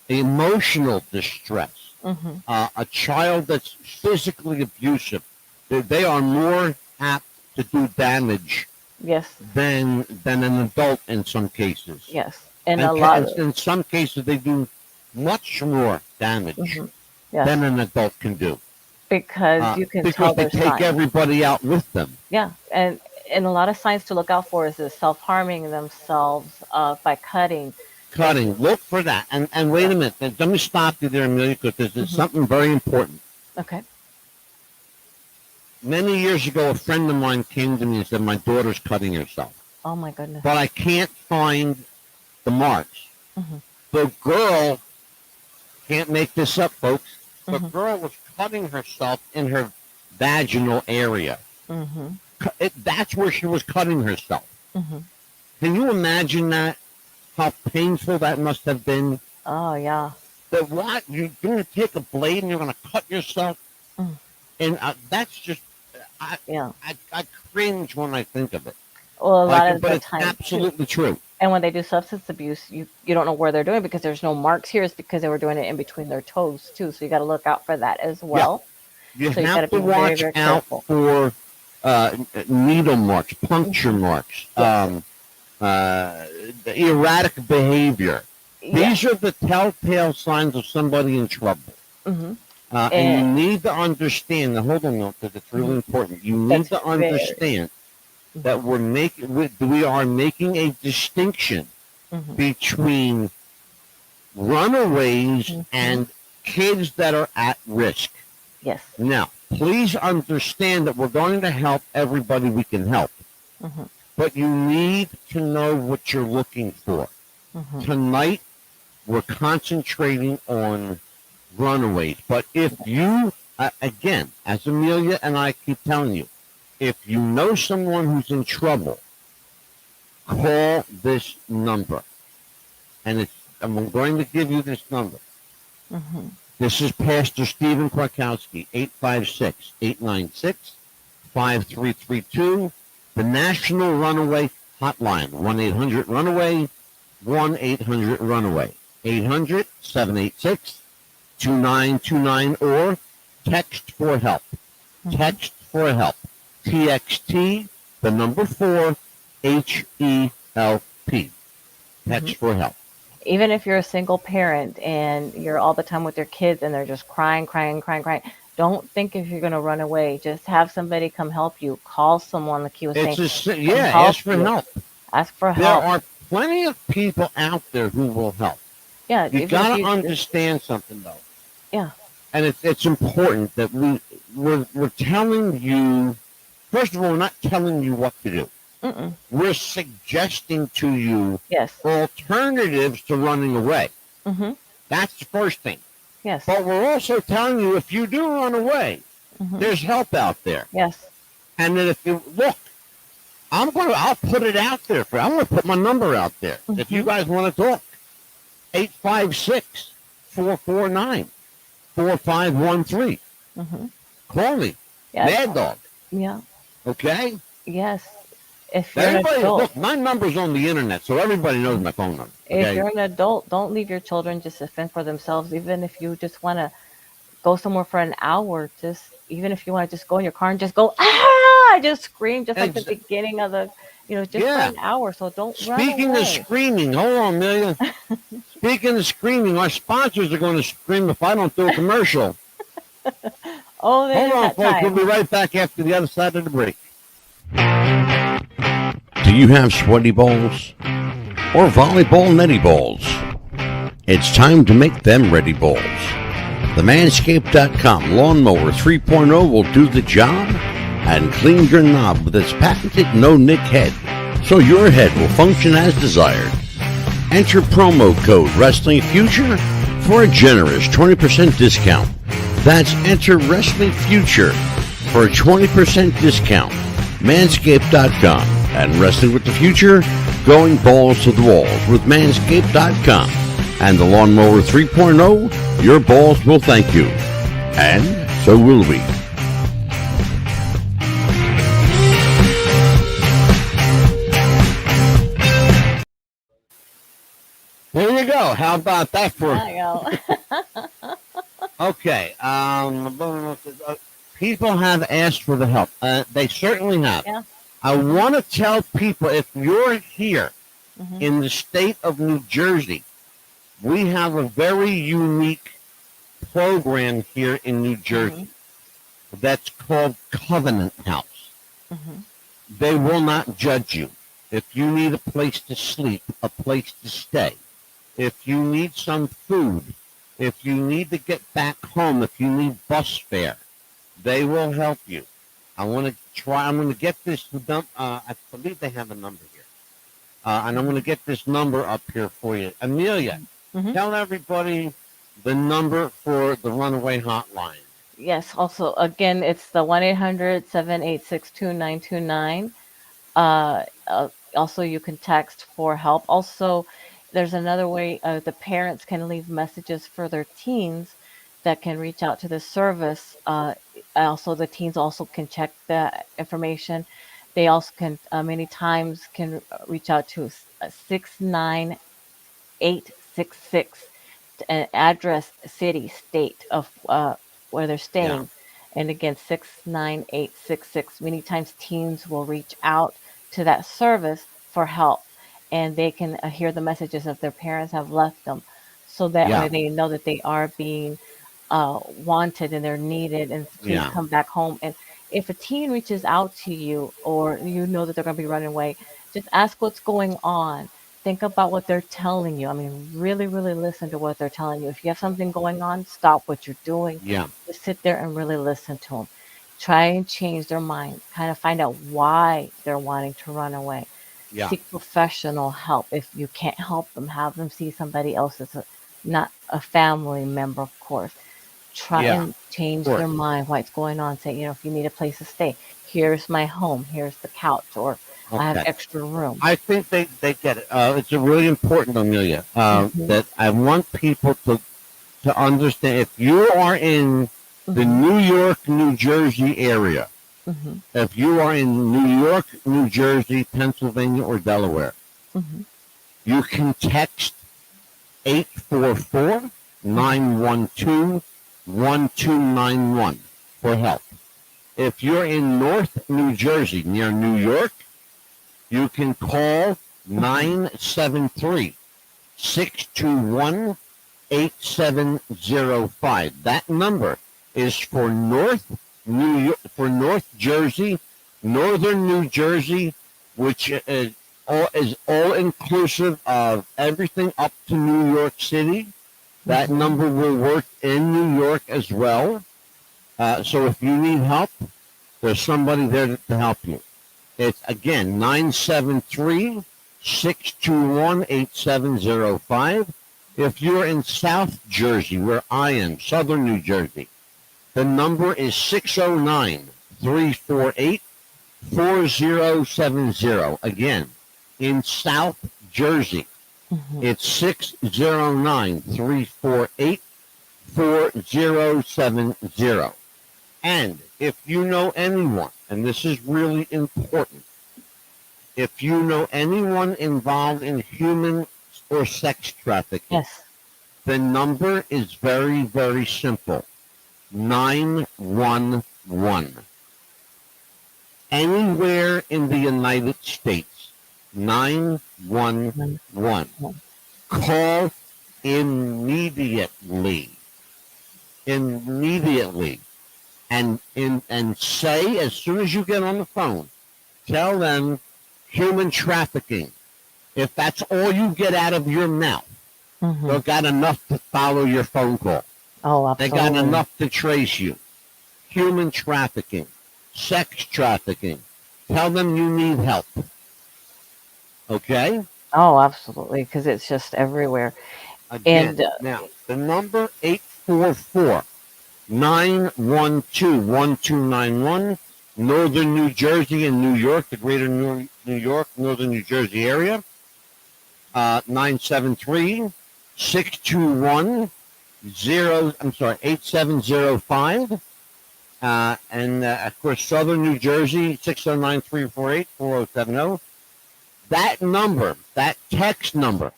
emotional distress. Hmm. A child that's physically abusive, they are more apt to do damage Yes. than an adult in some cases. Yes. And And a lot and of. in some cases, they do much more damage Hmm. Yes. than an adult can do Because you can because tell they their take signs. everybody out with them. Yeah, and a lot of signs to look out for is the self-harming themselves by cutting. If Cutting, look for that. And wait yeah. a minute. Let me stop you there, Amelia, because there's Hmm. something very important. Okay. Many years ago, a friend of mine came to me and said, my daughter's cutting herself. Oh my goodness. But I can't find the marks. Hmm. The girl, can't make this up, folks. The Hmm. girl was cutting herself in her vaginal area. Hmm. That's where she was cutting herself. Hmm. Can you imagine that? How painful that must have been? Oh yeah. That what? You're going to take a blade and you're going to cut yourself? Mm. And that's just, I, Yeah. I cringe when I think of it. Well, a lot Like, of but the it's time too. absolutely true. And when they do substance abuse, you don't know where they're doing it because there's no marks here. It's because they were doing it in between their toes too. So you got to look out for that as Yeah. well. You So you got to have be to very, watch very out careful. for needle marks, puncture Hmm. marks, Yes. erratic behavior. Yeah. These are the telltale signs of somebody in trouble. Hmm. And you And need to understand. Now, hold on, because it's really important. You need that's to very. understand Hmm. that we are making a distinction Hmm. between runaways Hmm. and kids that are at risk. Yes. Now, please understand that we're going to help everybody we can help, Hmm. but you need to know what you're looking for. Hmm. Tonight, we're concentrating on runaways, but if you, again, as Amelia and I keep telling you, if you know someone who's in trouble, call this number. And I'm going to give you this number. Hmm. This is Pastor Stephen Kwarkowski, 856-896-5332, the National Runaway Hotline, 1-800-RUNAWAY, 1-800-RUNAWAY, 800-786-2929, or text for help. Hmm. Text for help. TXT, the number 4, HELP. Text for help. Even if you're a single parent and you're all the time with your kids and they're just crying, crying, crying, crying, don't think if you're going to run away. Just have somebody come help you. Call someone, like you were saying, It's come ask help for you. help. Ask for There help. are plenty of people out there who will help. Yeah, You even if got to you, understand something though, yeah, and it's important that we're telling you. First of all, we're not telling you what to do. mm-mm. We're suggesting to you Yes, alternatives to running away. mm-hmm. That's the first thing. Yes, But we're also telling you if you do run away, mm-hmm. there's help out there. Yes, And then if you look, I'll put it out there I'm going to put my number out there. mm-hmm. If you guys want to talk, 856-449-4513. Mm-hmm. Call me. Yes. Mad Dog. Yeah. Okay? Yes. If you're an Everybody, adult, look, my number's on the internet, so everybody knows my phone number. if Okay? you're an adult, don't leave your children just to fend for themselves. Even if you just want to go somewhere for an hour, just even if you want to just go in your car and just go just scream, just like the Ex- beginning of the, just for yeah. an hour. So don't run Speaking of away. screaming, hold on, Amelia. Speaking of screaming, our sponsors are going to scream if I don't do a commercial. Oh, it Hold is on, that folks. We'll time. be right back after the other side of the break. Do you have sweaty balls? Or volleyball netty balls? It's time to make them ready balls. The Manscaped.com Lawnmower 3.0 will do the job and clean your knob with its patented no-nick head, so your head will function as desired. Enter promo code Wrestling Future for a generous 20% discount. That's enter Wrestling Future for a 20% discount. Manscaped.com and Wrestling with the Future, going balls to the walls with Manscaped.com and the Lawnmower 3.0. Your balls will thank you, and so will we. There you go. How about that for... There you go. Okay. People have asked for the help. They certainly have. Yeah. I want to tell people, if you're here Mm-hmm. in the state of New Jersey, we have a very unique program here in New Jersey that's called Covenant House. Mm-hmm. They will not judge you. If you need a place to sleep, a place to stay, if you need some food, if you need to get back home, if you need bus fare, they will help you. I'm going to get this, I believe they have a number here. And I'm going to get this number up here for you. Amelia, Mm-hmm. tell everybody the number for the Runaway Hotline. Yes. Also, again, it's the 1-800-786-2929. Also, you can text for help. Also, there's another way the parents can leave messages for their teens that can reach out to the service. Also, the teens also can check the information. They also can many times can reach out to 69866, an address, city, state of where they're Yeah, staying. And again, 69866. Many times teens will reach out to that service for help, and they can hear the messages that their parents have left them. So that way yeah, they know that they are being wanted and they're needed, and please yeah, come back home. And if a teen reaches out to you or you know that they're going to be running away, just ask what's going on. Think about what they're telling you. I mean, really, really listen to what they're telling you. If you have something going on, stop what you're doing. yeah, Just sit there and really listen to them. Try and change their mind. Kind of find out why they're wanting to run away. yeah. Seek professional help. If you can't help them, have them see somebody else that's not a family member, of course. Try Yeah, and of change course. their mind, what's going on. Say, if you need a place to stay, here's my home, here's the couch, or I have Okay. extra room. I think they get it. It's a really important, Amelia, Hmm. that I want people to understand. If you are in the Hmm. New York, New Jersey area, Hmm. if you are in New York, New Jersey, Pennsylvania, or Delaware, Hmm. you can text 844-912-1291 for help. If you're in North New Jersey, near New York, you can call 973-621-8705. That number is for North Jersey, Northern New Jersey, which is all inclusive of everything up to New York City. That Hmm. number will work in New York as well. So if you need help, there's somebody there to help you. It's, again, 973-621-8705. If you're in South Jersey, where I am, Southern New Jersey, the number is 609-348-4070. Again, in South Jersey, Hmm. it's 609-348-4070. And if you know anyone, and this is really important, if you know anyone involved in human or sex trafficking, Yes. the number is very, very simple. 911. Anywhere in the United States, 911. Call immediately. Immediately. And say, as soon as you get on the phone, tell them human trafficking. If that's all you get out of your mouth, they've got enough to follow your phone call. Oh, They absolutely. got enough to trace you. Human trafficking, sex trafficking. Tell them you need help. Okay? Oh, absolutely, because it's just everywhere. Again, And now, the number 844-912-1291, Northern New Jersey and New York, the greater New York, Northern New Jersey area. 8705. And of course, Southern New Jersey, 609-348-4070. That number, that text number,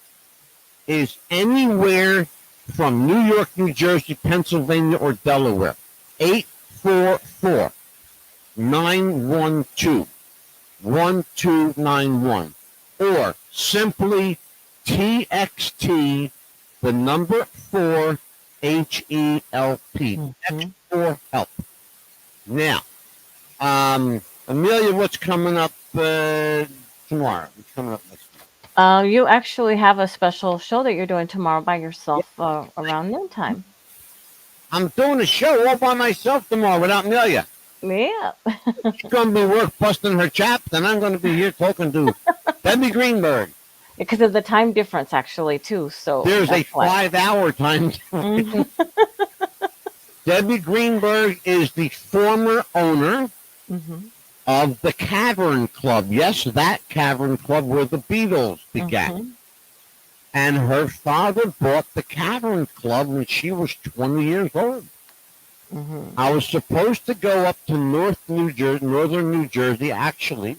is anywhere from New York, New Jersey, Pennsylvania, or Delaware. 844-912-1291. Or simply TXT, the number 4, HELP. Text for help. Now, Amelia, what's coming up tomorrow? What's coming up next week? you actually have a special show that you're doing tomorrow by yourself around noontime. I'm doing a show all by myself tomorrow without Amelia. Yeah. She's going to be work busting her chops, and I'm going to be here talking to Debbie Greenberg. Because of the time difference, actually, too. So There's a that's why. 5-hour time. Mhm. Debbie Greenberg is the former owner Mhm. of the Cavern Club. Yes, that Cavern Club where the Beatles began. Mhm. And her father bought the Cavern Club when she was 20 years old. Mhm. I was supposed to go up to Northern New Jersey, actually.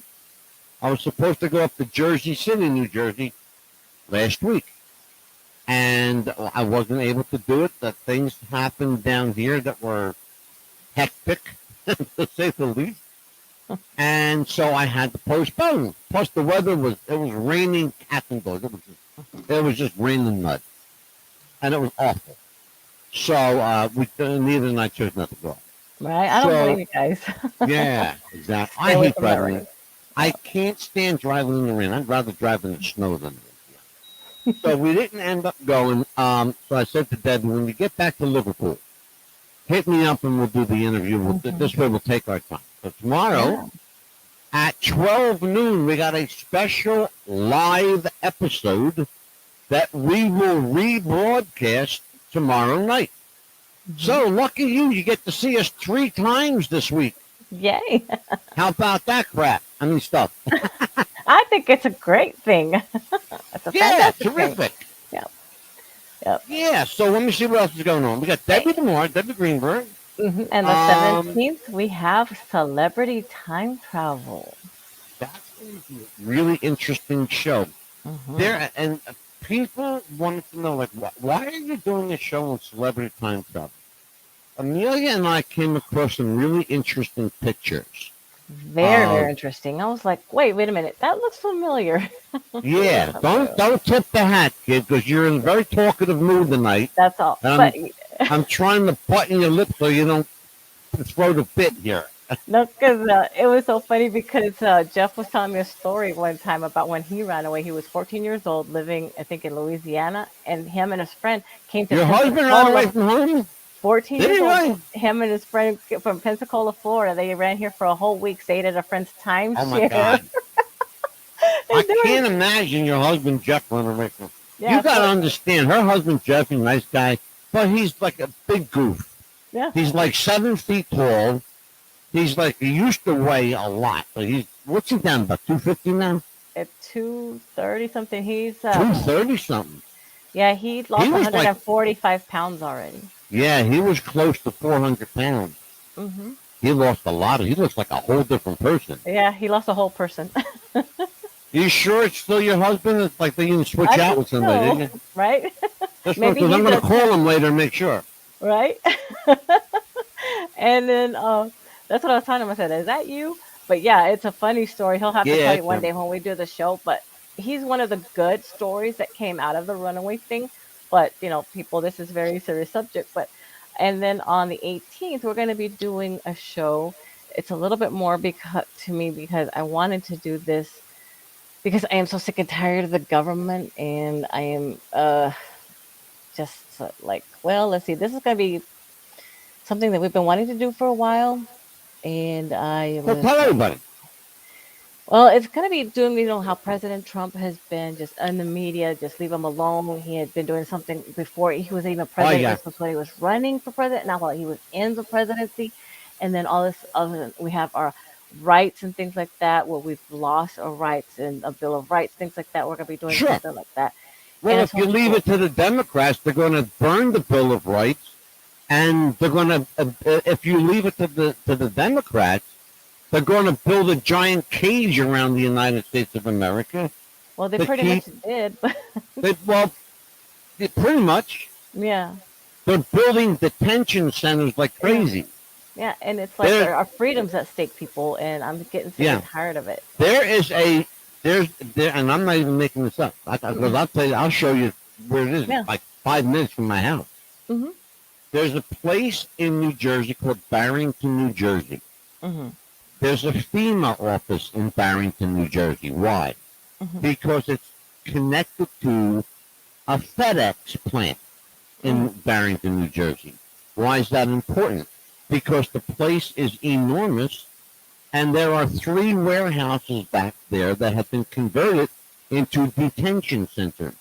I was supposed to go up to Jersey City, New Jersey, last week. And I wasn't able to do it. The things happened down here that were hectic, to say the least. And so I had to postpone. Plus the weather was raining cats and dogs. It was just raining mud. And it was awful. So neither and I chose not to go. Right? I don't blame you guys. Yeah, exactly. Stay I away hate from that driving. rain. I can't stand driving in the rain. I'd rather drive in the snow than the rain. So we didn't end up going. So I said to Debbie, when we get back to Liverpool, hit me up and we'll do the interview. This way we'll take our time. So tomorrow at 12 noon, we got a special live episode that we will rebroadcast tomorrow night. So lucky you get to see us 3 times this week. Yay. How about that crap? I mean, stuff. I think it's a great thing. It's a fantastic terrific. thing. Yep. Yep. Yeah, so let me see what else is going on. We got Debbie tomorrow, Debbie Greenberg. Mhm. And the 17th, we have celebrity time travel. That's going to be a really interesting show. Mhm. There and people wanted to know, like, why are you doing a show on celebrity time travel? Amelia and I came across some really interesting pictures. Very interesting. I was like, wait a minute. That looks familiar. Yeah, don't tip the hat, kid, because you're in a very talkative mood tonight. That's all. But I'm trying to button your lip so you don't throw the bit here. No, because it was so funny because Jeff was telling me a story one time about when he ran away. He was 14 years old, living, I think, in Louisiana, and him and his friend came to Your husband ran away from home? 14 Did years he old. really? Him and his friend from Pensacola, Florida. They ran here for a whole week, stayed at a friend's timeshare. Oh my God! I can't imagine your husband Jeff running away from. Yeah, You got to understand, her husband Jeff is a nice guy, but he's like a big goof. Yeah. He's like 7 feet tall. He's like, he used to weigh a lot, but what's he down, about 250 now? At 230 something, he's 230 something. yeah, he lost He was 145 pounds already. Yeah, he was close to 400 pounds. Mm-hmm. He lost a lot of. He looks like a whole different person. Yeah, he lost a whole person. You sure it's still your husband? It's like they didn't switch I out think with somebody, so, didn't you? right? Just Maybe because I'm he's going a to call him later and make sure. right. And then that's what I was telling him. I said, "Is that you?" But yeah, it's a funny story. He'll have to Yeah, tell you it's one him. day when we do the show. But he's one of the good stories that came out of the runaway thing. But people, this is a very serious subject. But and then on the 18th, we're going to be doing a show. It's a little bit more because to me because I wanted to do this because I am so sick and tired of the government, and I am just like, well, let's see, this is going to be something that we've been wanting to do for a while, and I So was tell like, everybody. well, it's going to be doing, how President Trump has been just in the media, just leave him alone. He had been doing something before he was even Oh, president. yeah. This was when he was running for president, not while he was in the presidency. And then all this other, we have our rights and things like that, where we've lost our rights and a Bill of Rights, things like that. We're going to be doing Sure. something like that. Well, And if you leave it to the Democrats, they're going to burn the Bill of Rights, and they're going to. If you leave it to the Democrats, they're going to build a giant cage around the United States of America. well, they to pretty keep- much did, but Pretty much. yeah. They're building detention centers like crazy. Yeah, and it's like There- our freedoms at stake, people, and I'm getting sick and tired of it. And I'm not even making this up. Because I'll tell you, I'll show you where it is. Yeah. Like 5 minutes from my house. Mm-hmm. There's a place in New Jersey called Barrington, New Jersey. Mm-hmm. There's a FEMA office in Barrington, New Jersey. Why? Mm-hmm. Because it's connected to a FedEx plant in Barrington, New Jersey. Why is that important? Because the place is enormous, and there are 3 warehouses back there that have been converted into detention centers.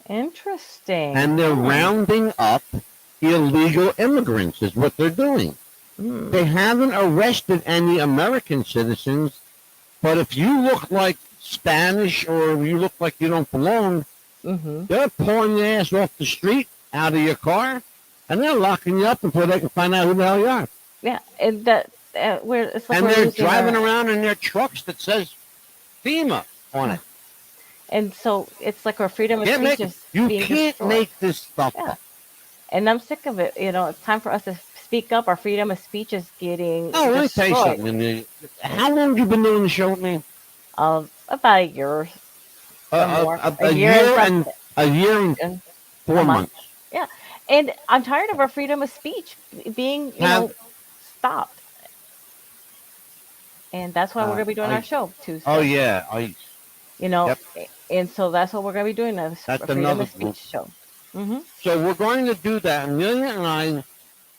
Interesting. And they're rounding up illegal immigrants is what they're doing. Mm. They haven't arrested any American citizens, but if you look like Spanish or you look like you don't belong, Mm-hmm. they're pulling your ass off the street, out of your car, and they're locking you up until they can find out who the hell you are. Yeah, and that where it's like And we're they're losing driving our- around in their trucks that says FEMA on it. and so it's like our freedom of Can't speech make, is you being can't destroyed. make this stuff Yeah. up. And I'm sick of it. It's time for us to speak up. Our freedom of speech is getting Oh, let me tell you destroyed. something. How long have you been doing the show with me? About a year or more. A year and and 4 a month. months. And I'm tired of our freedom of speech being, stopped. And that's why we're going to be doing our show Tuesday. Oh yeah, Yep. And so that's what we're going to be doing. This That's freedom another of speech show. Mm-hmm. So we're going to do that. Amelia and I,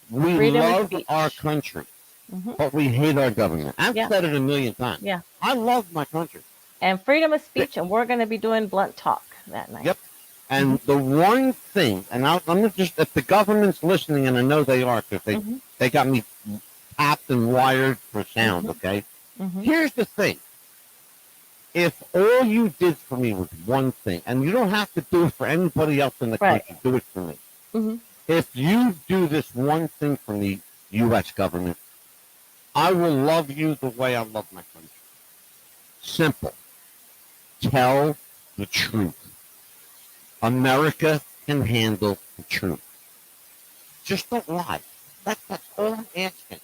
we Freedom of love speech. our country, Mm-hmm. but we hate our government. I've Yeah. said it a million times. Yeah. I love my country. And freedom of speech, and we're going to be doing blunt talk that night. Yep. And the one thing, and I'm gonna just, if the government's listening, and I know they are, because Mm-hmm. they got me tapped and wired for sound, okay? Mm-hmm. Here's the thing. If all you did for me was one thing, and you don't have to do it for anybody else in the Right. country, do it for me. Mm-hmm. If you do this one thing for me, U.S. government, I will love you the way I love my country. Simple. Tell the truth. America can handle the truth. Just don't lie. That's all I'm asking.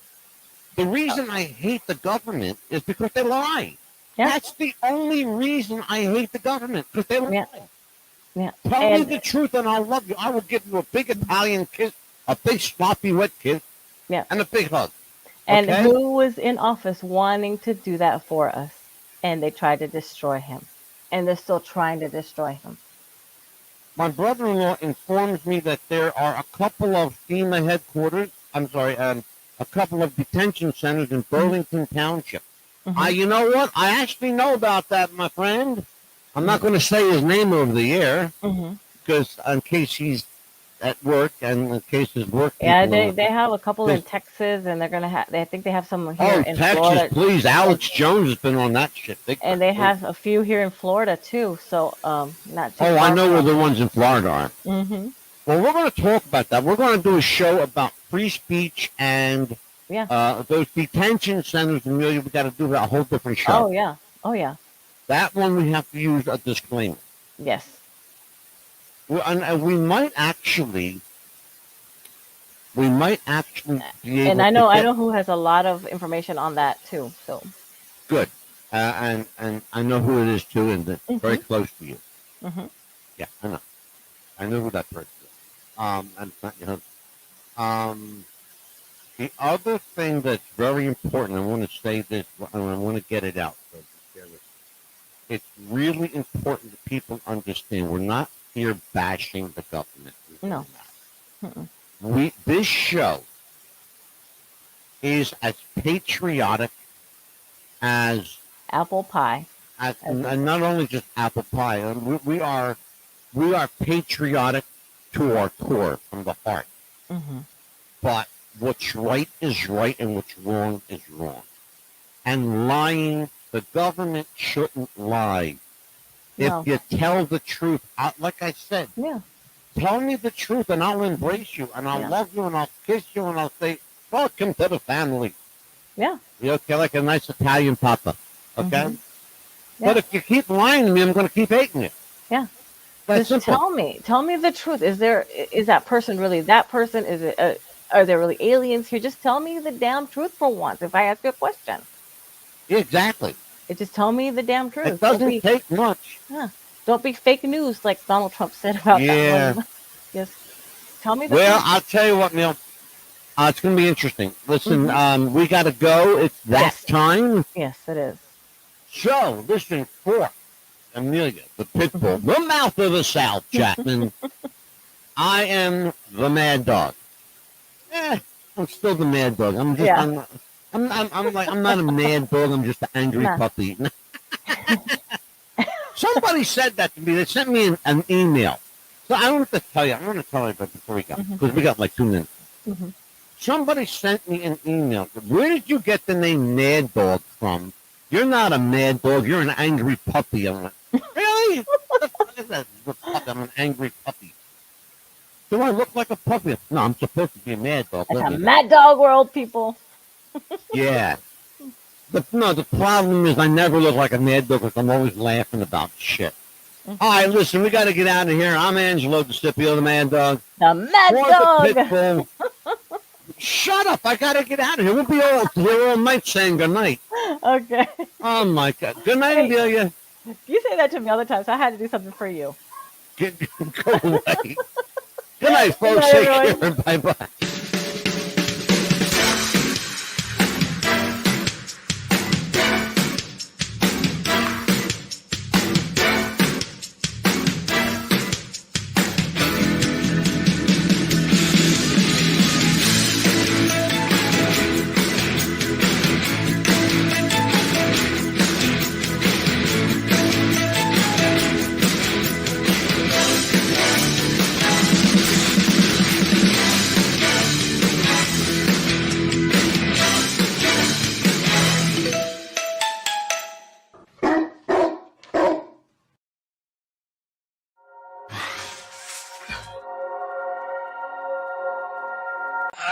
The reason I hate the government is because they lie. Yeah. That's the only reason I hate the government, because they lie. Yeah. Yeah. Tell me And the truth and I'll love you. I will give you a big Italian kiss, a big sloppy wet kiss, Yeah. and a big hug. And Okay? who was in office wanting to do that for us? And they tried to destroy him. And they're still trying to destroy him. My brother-in-law informs me that there are a couple of FEMA headquarters, a couple of detention centers in Burlington Township. Mhm. You know what? I actually know about that, my friend. I'm not going to say his name over the air, Mm-hmm. because in case he's at work and in case his work Yeah, people they have a couple in Yes. Texas, and they're gonna have. I think they have some here Oh, in Texas, Florida, please. Alex Jones has been on that shit. Big and time. they have a few here in Florida too. So not too. Oh, I know where the ones in Florida are. Mm-hmm. Well, we're going to talk about that. We're going to do a show about free speech and Yeah. Those detention centers, Amelia, we got to do a whole different show. Oh yeah. Oh yeah. That one we have to use a disclaimer. Yes. And we might actually be able And I to know get who has a lot of information on that too. So. good. And I know who it is too, and it's very close to you. Mm-hmm. Yeah, I know. I know who that person is. And it's not your husband. The other thing that's very important, I want to say this, and I want to get it out. So share with you. It's really important that people understand we're not here bashing the government. No. Mm-mm. This show is as patriotic as Apple pie. and not only just apple pie. We are patriotic to our core from the heart. Mm-hmm. But what's right is right, and what's wrong is wrong. And lying, the government shouldn't lie. No. If you tell the truth, like I said, Yeah. tell me the truth, and I'll embrace you, and I'll love you, and I'll kiss you, and I'll say, welcome to the family. Yeah. You okay? Like a nice Italian papa. Okay? Mm-hmm. Yeah. But if you keep lying to me, I'm going to keep hating you. Yeah. That's Just simple. tell me the truth. Is that person really that person? Is it? Are there really aliens here? Just tell me the damn truth for once. If I ask you a question, Exactly. just tell me the damn truth. It doesn't take much. Don't be fake news like Donald Trump said about that one. Just tell me the Well, truth. I'll tell you what, Neil. It's going to be interesting. Listen, we got to go. It's that time. Yes, it is. So, listen, for Amelia, the Pitbull, the mouth of the South, Chapman. I am the Mad Dog. I'm still the Mad Dog. I'm just, I'm not a mad dog. I'm just an angry puppy. Somebody said that to me. They sent me an email. So I want to tell you. I want to tell you before we go, because we got like 2 minutes. Mm-hmm. Somebody sent me an email. Where did you get the name Mad Dog from? You're not a mad dog. You're an angry puppy. I'm like, really? What the fuck is that? I'm an angry puppy. Do I look like a puppy? No, I'm supposed to be a mad dog. It's a mad dog world, people. Yeah. The problem is I never look like a mad dog because I'm always laughing about shit. All right, listen, we got to get out of here. I'm Angelo DeCipio, the Mad Dog. The Mad Dog. The Pitbull. Dog. Shut up. I got to get out of here. We'll be all night saying goodnight. Okay. Oh, my God. Good night, Amelia. You say that to me all the time, so I had to do something for you. Go away. Good night, folks. Take care. Bye-bye.